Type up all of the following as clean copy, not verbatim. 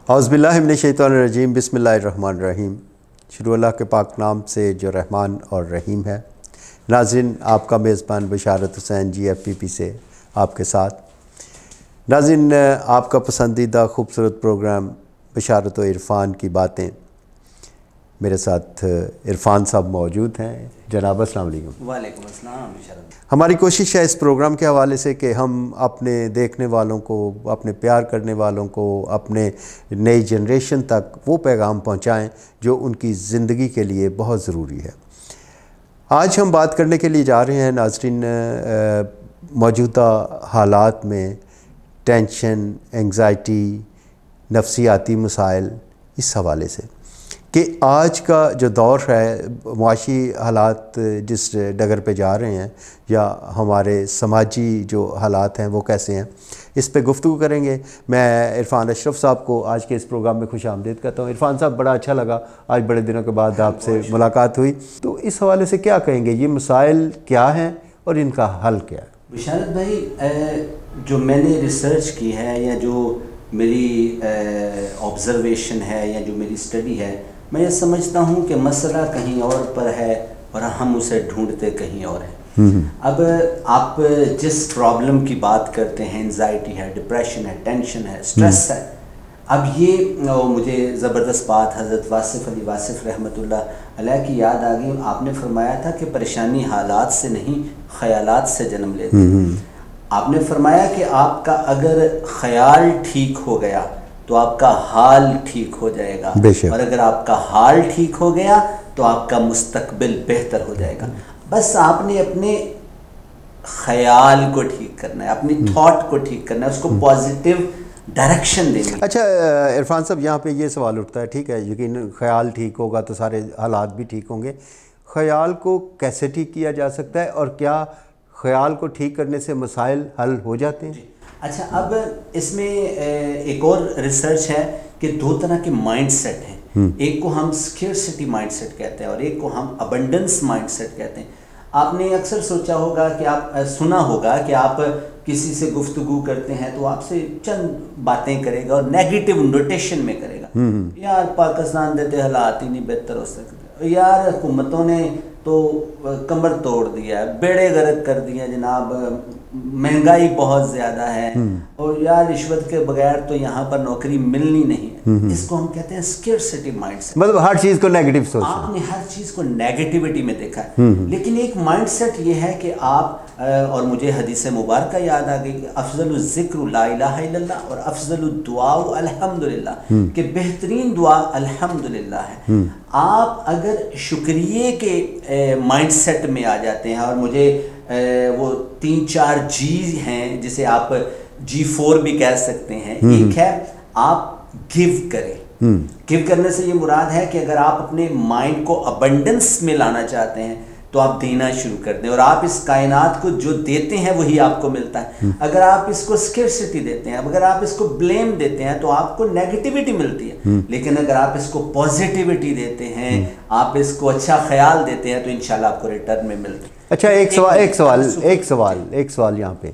اعوذ باللہ من الشیطان الرجیم، بسم اللہ الرحمن الرحیم۔ شروع اللہ کے پاک نام سے جو رحمان اور رحیم ہے۔ ناظرین، آپ کا میزبان بشارت حسین GFPP سے آپ کے ساتھ۔ ناظرین، آپ کا پسندیدہ خوبصورت پروگرام بشارت و عرفان کی باتیں، میرے ساتھ عرفان صاحب موجود ہیں۔ جناب السلام علیکم۔ وعلیکم السلام۔ ہماری کوشش ہے اس پروگرام کے حوالے سے کہ ہم اپنے دیکھنے والوں کو، اپنے پیار کرنے والوں کو، اپنے نئی جنریشن تک وہ پیغام پہنچائیں جو ان کی زندگی کے لیے بہت ضروری ہے۔ آج ہم بات کرنے کے لیے جا رہے ہیں ناظرین، موجودہ حالات میں ٹینشن، انگزائٹی، نفسیاتی مسائل، اس حوالے سے کہ آج کا جو دور ہے، معاشی حالات جس ڈگر پہ جا رہے ہیں یا ہمارے سماجی جو حالات ہیں وہ کیسے ہیں، اس پہ گفتگو کریں گے۔ میں عرفان اشرف صاحب کو آج کے اس پروگرام میں خوش آمدید کہتا ہوں۔ عرفان صاحب، بڑا اچھا لگا آج بڑے دنوں کے بعد آپ سے ملاقات ہوئی، تو اس حوالے سے کیا کہیں گے؟ یہ مسائل کیا ہیں اور ان کا حل کیا ہے؟ بشارت بھائی، جو میں نے ریسرچ کی ہے یا جو میری آبزرویشن ہے یا جو میری اسٹڈی ہے، میں یہ سمجھتا ہوں کہ مسئلہ کہیں اور پر ہے اور ہم اسے ڈھونڈتے کہیں اور ہیں۔ اب آپ جس پرابلم کی بات کرتے ہیں، انزائٹی ہے، ڈپریشن ہے، ٹینشن ہے، سٹریس ہے، اب یہ مجھے زبردست بات حضرت واصف علی واصف رحمۃ اللہ علیہ کی یاد آ گئی۔ آپ نے فرمایا تھا کہ پریشانی حالات سے نہیں، خیالات سے جنم لیتے ہیں۔ آپ نے فرمایا کہ آپ کا اگر خیال ٹھیک ہو گیا تو آپ کا حال ٹھیک ہو جائے گا، اور اگر آپ کا حال ٹھیک ہو گیا تو آپ کا مستقبل بہتر ہو جائے گا۔ بس آپ نے اپنے خیال کو ٹھیک کرنا ہے، اپنی تھاٹ کو ٹھیک کرنا ہے، اس کو پازیٹیو ڈائریکشن دینی ہے۔ اچھا عرفان صاحب، یہاں پہ یہ سوال اٹھتا ہے، ٹھیک ہے یقین خیال ٹھیک ہوگا تو سارے حالات بھی ٹھیک ہوں گے، خیال کو کیسے ٹھیک کیا جا سکتا ہے اور کیا خیال کو ٹھیک کرنے سے مسائل حل ہو جاتے ہیں؟ اچھا، اب اس میں ایک اور ریسرچ ہے کہ دو طرح کے مائنڈ سیٹ ہیں، ایک کو ہم اسکیرسٹی مائنڈ سیٹ کہتے ہیں اور ایک کو ہم ابنڈنس مائنڈ سیٹ کہتے ہیں۔ آپ نے اکثر سوچا ہوگا کہ آپ سنا ہوگا کہ آپ کسی سے گفتگو کرتے ہیں تو آپ سے چند باتیں کرے گا اور نیگیٹو نوٹیشن میں کرے گا، یار پاکستان دیتے حالات ہی نہیں بہتر ہو سکتے، یار حکومتوں نے تو کمر توڑ دیا ہے، بیڑے غرق کر دیا جناب، مہنگائی بہت زیادہ ہے، اور یار رشوت کے بغیر تو یہاں پر نوکری ملنی نہیں ہے۔ اس کو ہم کہتے ہیں اسکیرسٹی مائنڈ سیٹ، مطلب ہر چیز کو نیگیٹو سوچنا، آپ نے ہر چیز کو نیگیٹیوٹی میں دیکھا ہے۔ لیکن ایک مائنڈ سیٹ یہ ہے کہ آپ، اور مجھے حدیث مبارکہ یاد آ گئی کہ افضل الذکر لا الہ الا اللہ اور افضل الدعاء الحمدللہ، کہ بہترین دعا الحمدللہ ہے۔ آپ اگر شکریہ کے مائنڈ سیٹ میں آ جاتے ہیں، اور مجھے وہ 3-4 جی ہیں جسے آپ G4 بھی کہہ سکتے ہیں، ایک ہے آپ گیو کریں۔ گیو کرنے سے یہ مراد ہے کہ اگر آپ اپنے مائنڈ کو ابنڈنس میں لانا چاہتے ہیں تو آپ دینا شروع کر دیں، اور آپ اس کائنات کو جو دیتے ہیں وہی آپ کو ملتا ہے۔ اگر آپ اس کو اسکیرسٹی دیتے ہیں، اگر آپ اس کو بلیم دیتے ہیں تو آپ کو نیگیٹیوٹی ملتی ہے، لیکن اگر آپ اس کو پازیٹیوٹی دیتے ہیں، آپ اس کو اچھا خیال دیتے ہیں تو انشاءاللہ آپ کو ریٹرن میں ملتا ہے۔ اچھا، ایک سوال یہاں پہ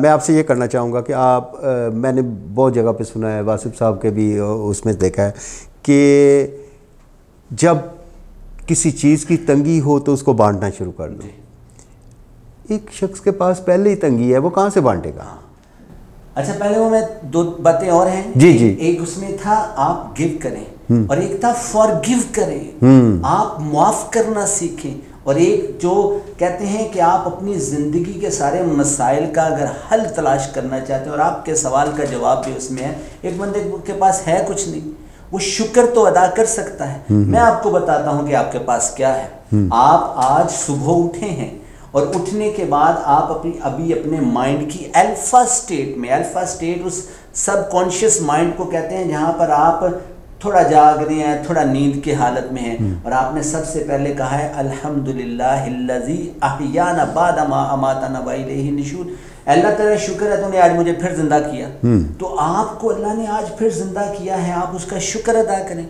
میں آپ سے یہ کرنا چاہوں گا کہ آپ، میں نے بہت جگہ پہ سنا ہے، واصف صاحب کے بھی اس میں دیکھا ہے کہ جب کسی چیز کی تنگی ہو تو اس کو بانٹنا شروع کر دو۔ ایک شخص کے پاس پہلے ہی تنگی ہے، وہ کہاں سے بانٹے گا؟ اچھا، پہلے وہ میں 2 باتیں اور ہیں۔ ایک اس میں تھا آپ گیو کریں، اور ایک تھا فارگیو کریں، آپ معاف کرنا سیکھیں، اور ایک جو کہتے ہیں کہ آپ اپنی زندگی کے سارے مسائل کا اگر حل تلاش کرنا چاہتے ہیں، اور آپ کے سوال کا جواب بھی اس میں ہے، ایک بندے کے پاس ہے کچھ نہیں، وہ شکر تو ادا کر سکتا ہے۔ میں آپ کو بتاتا ہوں کہ آپ کے پاس کیا ہے۔ آپ آج صبح اٹھے ہیں، اور اٹھنے کے بعد آپ ابھی اپنے مائنڈ کی الفا سٹیٹ میں، الفا سٹیٹ اس سب کانشیس مائنڈ کو کہتے ہیں جہاں پر آپ تھوڑا جاگ رہے ہیں، تھوڑا نیند کی حالت میں ہیں، اور آپ نے سب سے پہلے کہا ہے الحمدللہ الذی احیانا بعد ما اماتنا والیہ النشور، اللہ تعالیٰ شکر ہے تو نے آج مجھے پھر زندہ کیا۔ تو آپ کو اللہ نے آج پھر زندہ کیا ہے، آپ اس کا شکر ادا کریں۔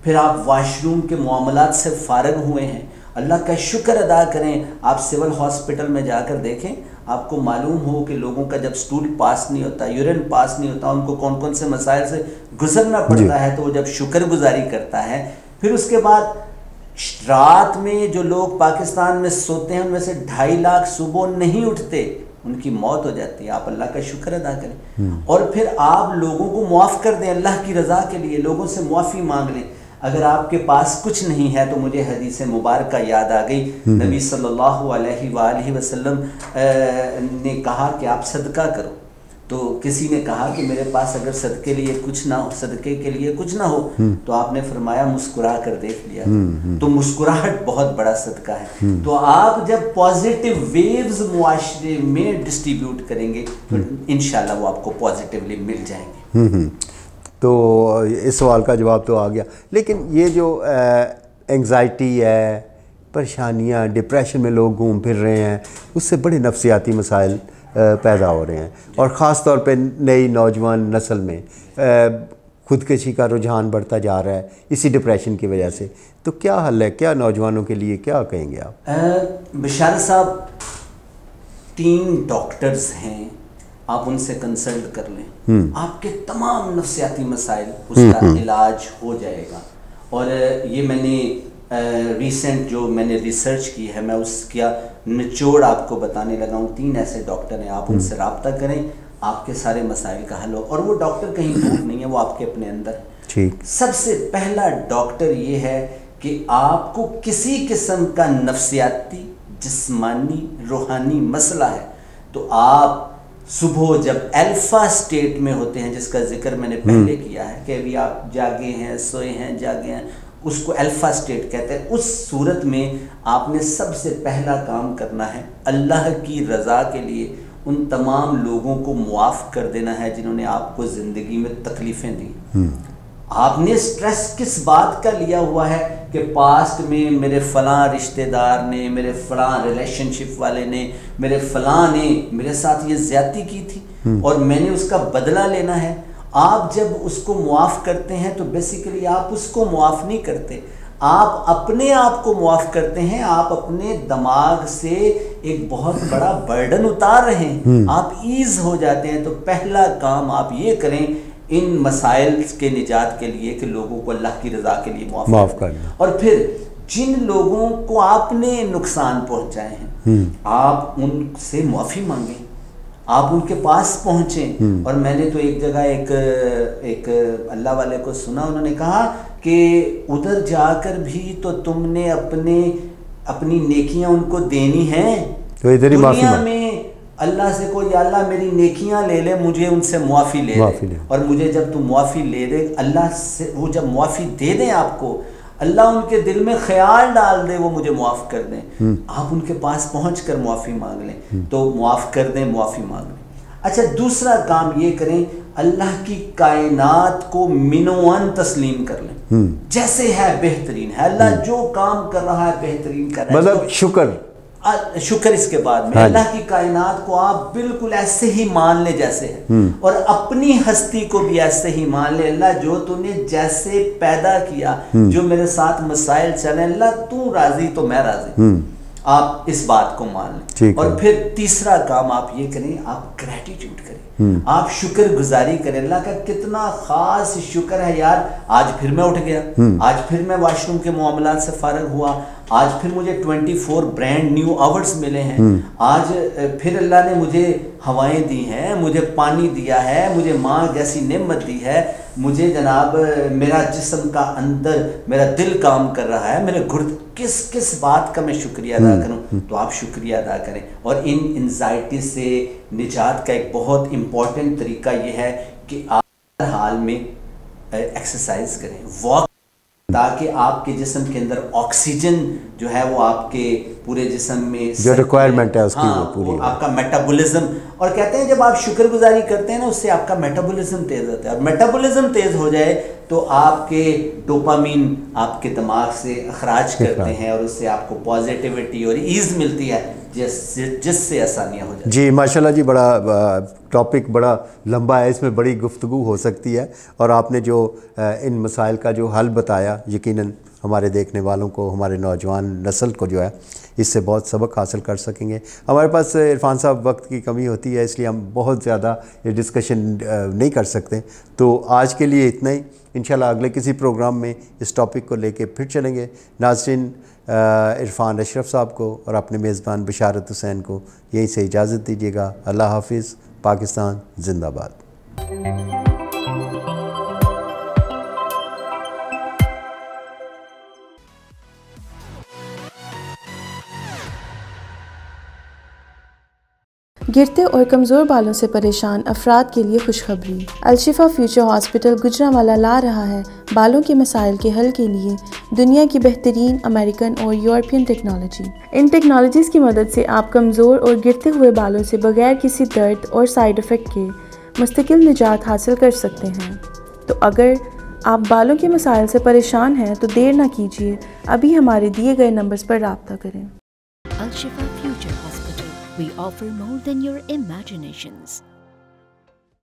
پھر آپ واش روم کے معاملات سے فارغ ہوئے ہیں، اللہ کا شکر ادا کریں۔ آپ سول ہاسپٹل میں جا کر دیکھیں، آپ کو معلوم ہو کہ لوگوں کا جب سٹول پاس نہیں ہوتا، یورین پاس نہیں ہوتا، ان کو کون کون سے مسائل سے گزرنا پڑتا ہے، تو وہ جب شکر گزاری کرتا ہے، پھر اس کے بعد رات میں جو لوگ پاکستان میں سوتے ہیں ان میں سے 2.5 لاکھ صبح نہیں اٹھتے، ان کی موت ہو جاتی ہے، آپ اللہ کا شکر ادا کریں، اور پھر آپ لوگوں کو معاف کر دیں اللہ کی رضا کے لیے، لوگوں سے معافی مانگ لیں۔ اگر آپ کے پاس کچھ نہیں ہے تو مجھے حدیث مبارکہ یاد آ گئی، نبی صلی اللہ علیہ وآلہ وسلم نے کہا کہ آپ صدقہ کرو، تو کسی نے کہا کہ میرے پاس اگر صدقے لیے کچھ نہ ہو، صدقے کے لیے کچھ نہ ہو، تو آپ نے فرمایا مسکرا کر دیکھ لیا، تو مسکراہٹ بہت بڑا صدقہ ہے۔ تو آپ جب پازیٹیو ویوز معاشرے میں ڈسٹریبیوٹ کریں گے تو انشاءاللہ وہ آپ کو پازیٹیولی مل جائیں گے۔ تو اس سوال کا جواب تو آ گیا، لیکن یہ جو انگزائٹی ہے، پریشانیاں، ڈپریشن میں لوگ گھوم پھر رہے ہیں، اس سے بڑے نفسیاتی مسائل پیدا ہو رہے ہیں، اور خاص طور پہ نئی نوجوان نسل میں خودکشی کا رجحان بڑھتا جا رہا ہے اسی ڈپریشن کی وجہ سے۔ تو کیا حل ہے، کیا نوجوانوں کے لیے کیا کہیں گے آپ؟ بشار صاحب 3 ڈاکٹرز ہیں، آپ ان سے کنسلٹ کر لیں، آپ کے تمام نفسیاتی مسائل اس کا علاج ہو جائے گا۔ اور یہ میں نے ریسنٹ جو میں نے ریسرچ کی ہے، میں اس کا نچوڑ آپ کو بتانے لگا ہوں۔ 3 ایسے ڈاکٹر ہیں، آپ ان سے رابطہ کریں، آپ کے سارے مسائل کا حل ہو، اور وہ ڈاکٹر کہیں دور نہیں ہے، وہ آپ کے اپنے اندر ہے۔ سب سے پہلا ڈاکٹر یہ ہے کہ آپ کو کسی قسم کا نفسیاتی، جسمانی، روحانی مسئلہ ہے تو آپ صبح جب الفا سٹیٹ میں ہوتے ہیں، جس کا ذکر میں نے پہلے کیا ہے کہ ابھی آپ جاگے ہیں، سوئے ہیں، جاگے ہیں، اس کو الفا سٹیٹ کہتے ہیں، اس صورت میں آپ نے سب سے پہلا کام کرنا ہے اللہ کی رضا کے لیے ان تمام لوگوں کو معاف کر دینا ہے جنہوں نے آپ کو زندگی میں تکلیفیں دیں۔ آپ نے سٹریس کس بات کا لیا ہوا ہے کہ پاسٹ میں میرے فلاں رشتہ دار نے، میرے فلاں ریلیشن شپ والے نے، میرے فلاں نے میرے ساتھ یہ زیادتی کی تھی اور میں نے اس کا بدلہ لینا ہے۔ آپ جب اس کو معاف کرتے ہیں تو بیسیکلی آپ اس کو معاف نہیں کرتے، آپ اپنے آپ کو معاف کرتے ہیں، آپ اپنے دماغ سے ایک بہت بڑا برڈن اتار رہے ہیں، آپ ایز ہو جاتے ہیں۔ تو پہلا کام آپ یہ کریں ان مسائل کے نجات کے لیے کہ لوگوں کو اللہ کی رضا کے لیے معاف کرنا، اور پھر جن لوگوں کو آپ نے نقصان پہنچائے ہیں آپ ان سے معافی مانگیں، آپ ان کے پاس پہنچیں۔ اور میں نے تو ایک جگہ ایک اللہ والے کو سنا، انہوں نے کہا کہ ادھر جا کر بھی تو تم نے اپنی نیکیاں ان کو دینی ہیں، دنیا میں اللہ سے کو یا اللہ میری نیکیاں لے لے، مجھے ان سے معافی لے لے، اور مجھے جب تم معافی لے دے اللہ سے، وہ جب معافی دے دیں آپ کو، اللہ ان کے دل میں خیال ڈال دے وہ مجھے معاف کر دیں، آپ ان کے پاس پہنچ کر معافی مانگ لیں تو معاف کر دیں، معافی مانگ لیں۔ اچھا، دوسرا کام یہ کریں اللہ کی کائنات کو منوان تسلیم کر لیں، جیسے ہے بہترین ہے، اللہ جو کام کر رہا ہے بہترین کر رہا ہے، مطلب شکر اس کے بعد میں اللہ کی کائنات کو آپ بالکل ایسے ہی مان لیں جیسے ہے، اور اپنی ہستی کو بھی ایسے ہی مان لیں، اللہ جو تو نے جیسے پیدا کیا، جو میرے ساتھ مسائل چلیں، اللہ تو راضی تو میں راضی، آپ اس بات کو مان لیں۔ اور پھر تیسرا کام آپ یہ کریں، آپ گریٹیٹیوڈ کریں، آپ شکر گزاری کریں، اللہ کا کتنا خاص شکر ہے یار، آج پھر میں اٹھ گیا، آج پھر میں واش روم کے معاملات سے فارغ ہوا، آج پھر مجھے 24 برانڈ نیو آورز ملے ہیں، آج پھر اللہ نے مجھے ہوائیں دی ہیں، مجھے پانی دیا ہے، مجھے ماں جیسی نعمت دی ہے، مجھے جناب میرا جسم کا اندر میرا دل کام کر رہا ہے، میرے گھڑ کس بات کا میں شکریہ ادا کروں، تو آپ شکریہ ادا کریں۔ اور ان انزائٹی سے نجات کا ایک بہت امپورٹنٹ طریقہ یہ ہے کہ آپ ہر حال میں ایکسرسائز کریں، واک، تاکہ آپ کے جسم کے اندر آکسیجن جو ہے وہ آپ کے پورے جسم میں جو ریکوائرمنٹ ہے اس کی وہ پوری، آپ کا میٹابولزم، اور کہتے ہیں جب آپ شکر گزاری کرتے ہیں نا اس سے آپ کا میٹابولزم تیز ہوتا ہے، اور میٹابولزم تیز ہو جائے تو آپ کے ڈوپامین آپ کے دماغ سے اخراج کرتے ہیں اور اس سے آپ کو پازیٹیوٹی اور ایز ملتی ہے جس سے آسانیاں ہو جاتی ہیں۔ جی ماشاءاللہ جی، بڑا ٹاپک بڑا لمبا ہے، اس میں بڑی گفتگو ہو سکتی ہے، اور آپ نے جو ان مسائل کا جو حل بتایا یقیناً ہمارے دیکھنے والوں کو، ہمارے نوجوان نسل کو جو ہے اس سے بہت سبق حاصل کر سکیں گے. ہمارے پاس عرفان صاحب وقت کی کمی ہوتی ہے، اس لیے ہم بہت زیادہ یہ ڈسکشن نہیں کر سکتے. تو آج کے لیے اتنا ہی. انشاءاللہ اگلے کسی پروگرام میں اس ٹاپک کو لے کے پھر چلیں گے. ناظرین، عرفان اشرف صاحب کو اور اپنے میزبان بشارت حسین کو یہیں سے اجازت دیجیے گا. اللہ حافظ. پاکستان زندہ باد. گرتے اور کمزور بالوں سے پریشان افراد کے لیے خوشخبری. الشفا فیوچر ہاسپٹل گجرانوالہ لا رہا ہے بالوں کے مسائل کے حل کے لیے دنیا کی بہترین امریکن اور یورپین ٹیکنالوجی. ان ٹیکنالوجیز کی مدد سے آپ کمزور اور گرتے ہوئے بالوں سے بغیر کسی درد اور سائیڈ افیکٹ کے مستقل نجات حاصل کر سکتے ہیں. تو اگر آپ بالوں کے مسائل سے پریشان ہیں تو دیر نہ کیجیے، ابھی ہمارے دیے گئے نمبرز پر رابطہ کریں. Al Shifa Future Hospital. We offer more than your imaginations.